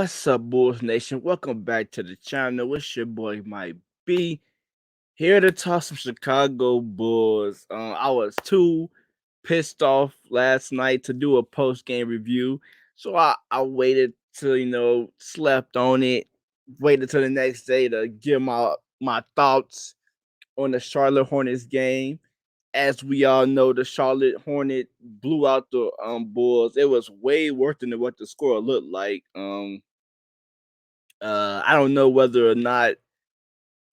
What's up, Bulls Nation? Welcome back to the channel. It's your boy, Mike B, here to talk some Chicago Bulls. I was too pissed off last night to do a post game review, so I waited till slept on it, waited till the next day to give my thoughts on the Charlotte Hornets game. As we all know, the Charlotte Hornet blew out the Bulls. It was way worse than what the score looked like. I don't know whether or not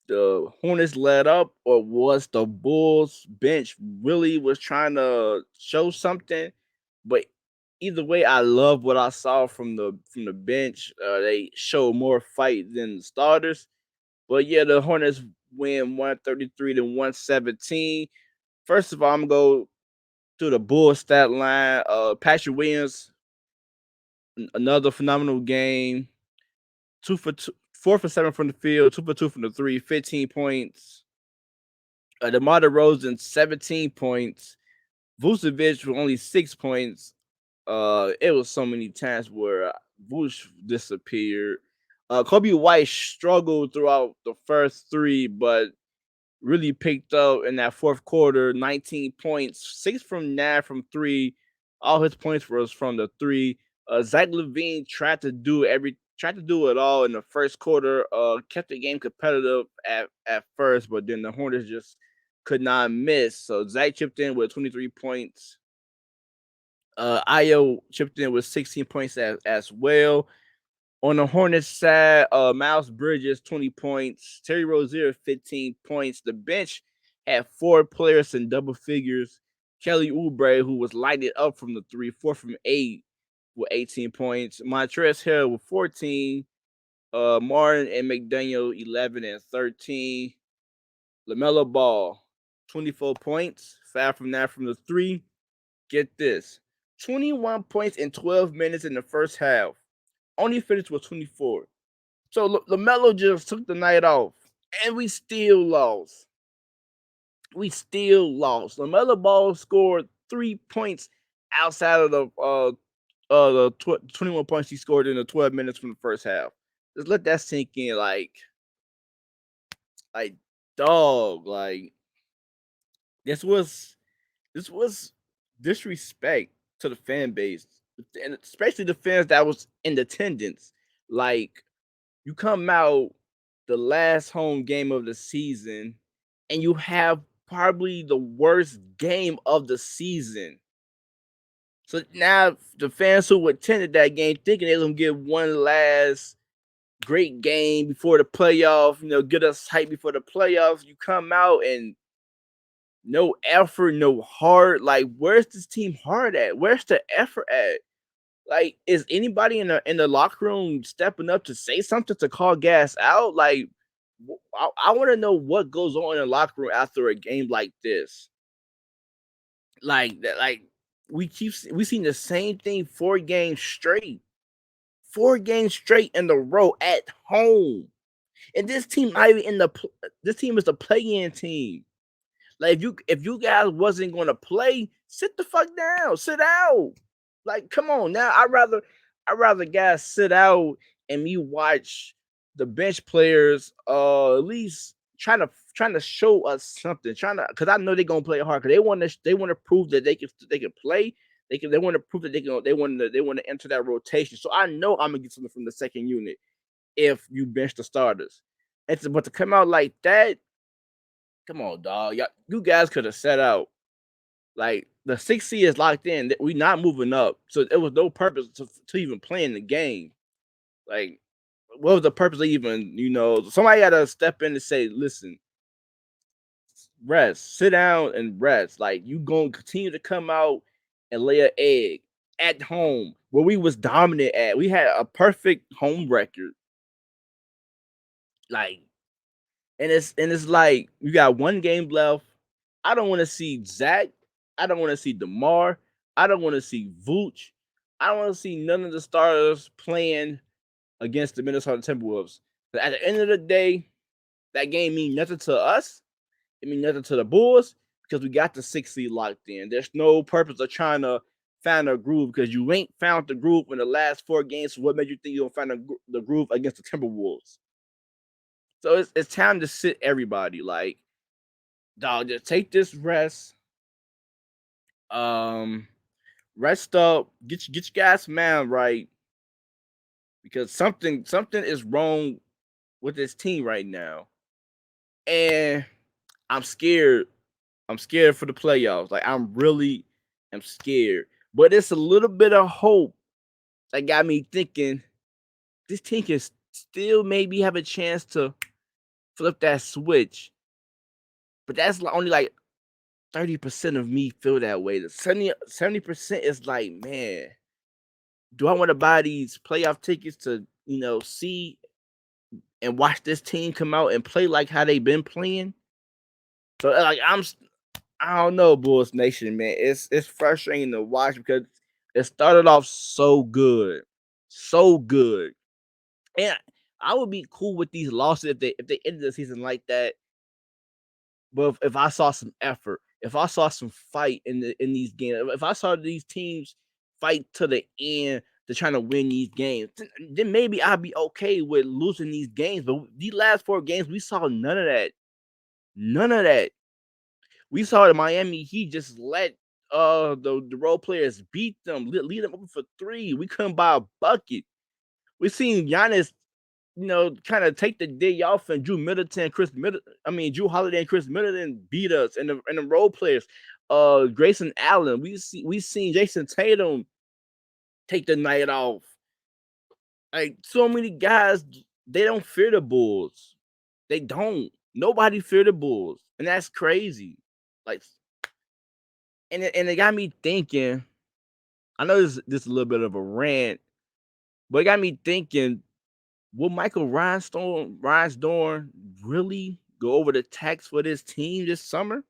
the Hornets let up or was the Bulls bench really was trying to show something. But either way, I love what I saw from the bench. They showed more fight than the starters. But yeah, the Hornets win 133 to 117. First of all, I'm gonna go through the Bulls stat line. Patrick Williams, another phenomenal game. 2 for 2, 4 for 7 from the field, 2 for 2 from the three, 15 points. DeMar DeRozan, 17 points. Vucevic with only 6 points. It was so many times where Vuce disappeared. Kobe White struggled throughout the first three, but really picked up in that fourth quarter. 19 points, 6 from 9 from three. All his points was from the three. Zachlavine tried to do it all in the first quarter. Kept the game competitive at first, but then the Hornets just could not miss. So Zach chipped in with 23 points. Io chipped in with 16 points as well. On the Hornets side, Miles Bridges, 20 points. Terry Rozier, 15 points. The bench had 4 players in double figures. Kelly Oubre, who was lighted up from the three, 4 from 8 with 18 points. Montrezl Harrell with 14. Martin and McDaniel, 11 and 13. LaMelo Ball, 24 points. 5 from 9 from the three. Get this, 21 points in 12 minutes in the first half. Only finished with 24. So LaMelo just took the night off, and we still lost. LaMelo Ball scored 3 points outside of the 21 points he scored in the 12 minutes from the first half. Just let that sink in, like dog, like this was this was disrespect to the fan base, and especially the fans that was in attendance. Like, you come out the last home game of the season and you have probably the worst game of the season. So now the fans who attended that game thinking they're gonna get one last great game before the playoff, get us hype before the playoffs. You come out and no effort, no heart. Like, where's this team heart at? Where's the effort at? Like, is anybody in the locker room stepping up to say something to call gas out? Like, I want to know what goes on in the locker room after a game like this. Like that, like we seen the same thing 4 games straight, 4 games straight in the row at home, and this team not even this team is the play-in team. Like, if you guys wasn't gonna play, sit the fuck down, sit out. Like, come on now. I rather guys sit out and me watch the bench players at least trying to show us something. Trying to, because I know they're gonna play hard, because they want to prove that they can play. They want to prove that they want to enter that rotation. So I know I'm gonna get something from the second unit if you bench the starters. But to come out like that, come on, dog. You guys could have set out. Like, the 6 seed is locked in. We not moving up. So there was no purpose to even playing the game. Like, what was the purpose of even, somebody gotta step in and say, listen, rest, sit down and rest. Like, you gonna continue to come out and lay an egg at home where we was dominant at. We had a perfect home record. Like, and it's like, you got 1 game left. I don't want to see Zach. I don't want to see DeMar. I don't want to see Vooch. I don't want to see none of the starters playing against the Minnesota Timberwolves. But at the end of the day, that game means nothing to us. It means nothing to the Bulls, because we got the 6 seed locked in. There's no purpose of trying to found a groove because you ain't found the groove in the last 4 games. So what made you think you'll find the groove against the Timberwolves? So it's time to sit everybody. Like, dog, just take this rest. Um, Rest up. Get your guys' man right because something is wrong with this team right now, and I'm scared. I'm scared for the playoffs. Like I'm really am scared, but it's a little bit of hope that got me thinking this team can still maybe have a chance to flip that switch. But that's only like 30% of me feel that way. The 70% is like, man, do I want to buy these playoff tickets to, see and watch this team come out and play like how they've been playing? So like I don't know, Bulls Nation, man. It's frustrating to watch because it started off so good. So good. And I would be cool with these losses if they ended the season like that. But if I saw some effort, if I saw some fight in these games, if I saw these teams fight to the end to trying to win these games, then maybe I'd be okay with losing these games. But these last 4 games, we saw none of that. None of that. We saw the Miami Heat just let the role players beat them, lead them open for 3. We couldn't buy a bucket. We seen Giannis, kind of take the day off, and Drew Holiday and Chris Middleton beat us, and the role players, Grayson Allen. We seen Jason Tatum take the night off. Like so many guys, they don't fear the Bulls. They don't. Nobody fear the Bulls, and that's crazy. Like, and it got me thinking. I know this is a little bit of a rant, but it got me thinking. Will Michael Reinsdorf really go over the tax for this team this summer?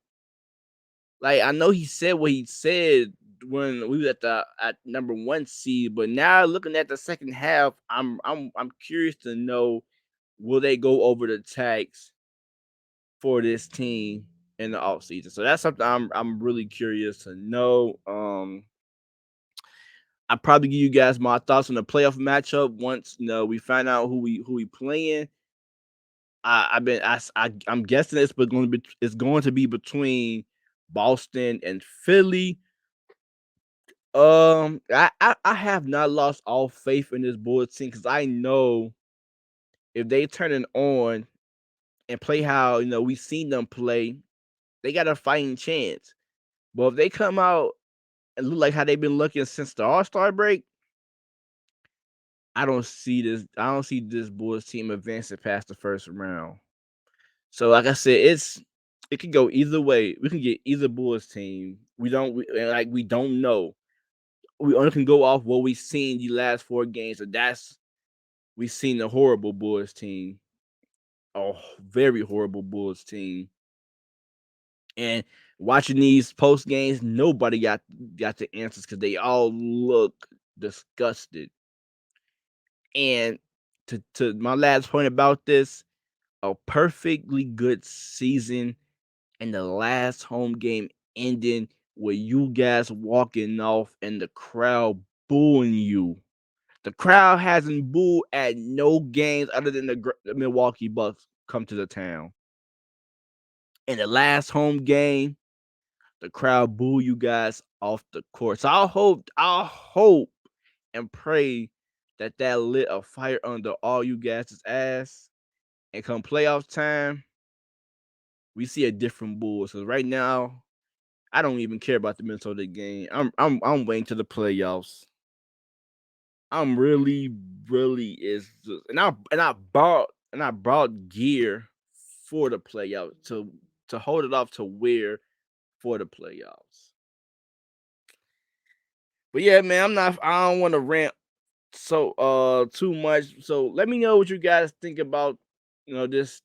Like I know he said what he said when we was at number 1 seed, but now looking at the second half, I'm curious to know, will they go over the tax for this team in the offseason? So that's something I'm really curious to know. I'll probably give you guys my thoughts on the playoff matchup once we find out who we playing. I'm guessing it's going to be between Boston and Philly. I have not lost all faith in this Bulls team because I know if they turn it on and play how we seen them play, they got a fighting chance. But if they come out and look like how they've been looking since the All-Star break, I don't see this. I don't see this Bulls team advancing past the first round. So, like I said, it could go either way. We can get either Bulls team. We don't know. We only can go off what we've seen the last 4 games, and that's we've seen a horrible Bulls team, a very horrible Bulls team. And watching these post games, nobody got the answers because they all look disgusted. And to my last point about this, a perfectly good season and the last home game ending with you guys walking off and the crowd booing you. The crowd hasn't booed at no games other than the Milwaukee Bucks come to the town. In the last home game, the crowd boo you guys off the court. So I hope and pray that lit a fire under all you guys' ass. And come playoff time, we see a different Bulls. So right now, I don't even care about the Minnesota game. I'm waiting to the playoffs. I'm really, really is and I brought gear for the playoffs to hold it off to wear for the playoffs. But yeah, man, I don't want to rant so too much. So let me know what you guys think about this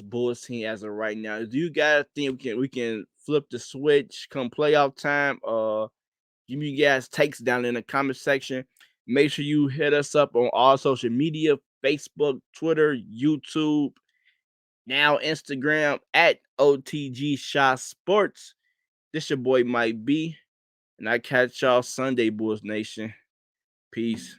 Bulls team as of right now. Do you guys think we can flip the switch come playoff time? Give me you guys takes down in the comment section. Make sure you hit us up on all social media: Facebook, Twitter, YouTube, now Instagram at OTG Shot Sports. This your boy Mike B. And I catch y'all Sunday, Bulls Nation. Peace.